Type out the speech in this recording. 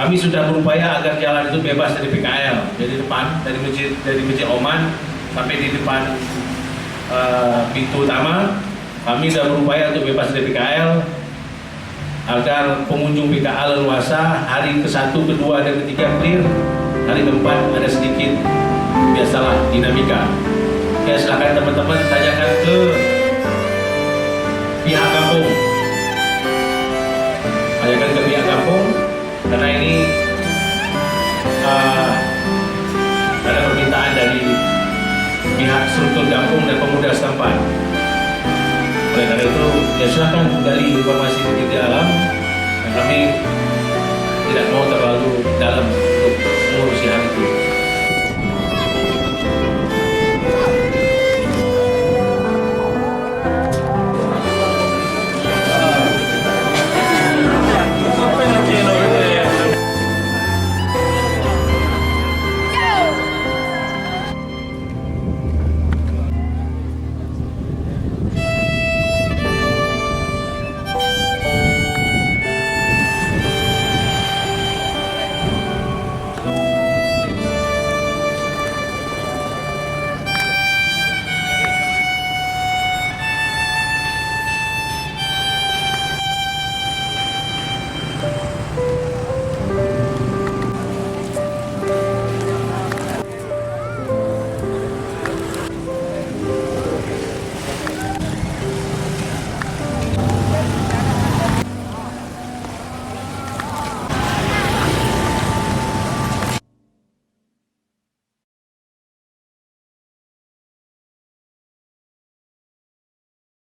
Kami sudah berupaya agar jalan itu bebas dari PKL, dari depan, dari masjid Oman sampai di depan pintu utama. Kami sudah berupaya untuk bebas dari PKL agar pengunjung PKL leluasa. Hari ke-1, ke-2, dan ke-3 clear. Hari ke-4 ada sedikit, biasalah, dinamika. Ya, silakan teman-teman tanyakan ke pihak kampung. Tanyakan ke pihak kampung, karena ini ada permintaan dari pihak struktur kampung dan pemuda setempat. Oleh karena itu, ya silakan gali informasi di alam. Dan kami tidak mau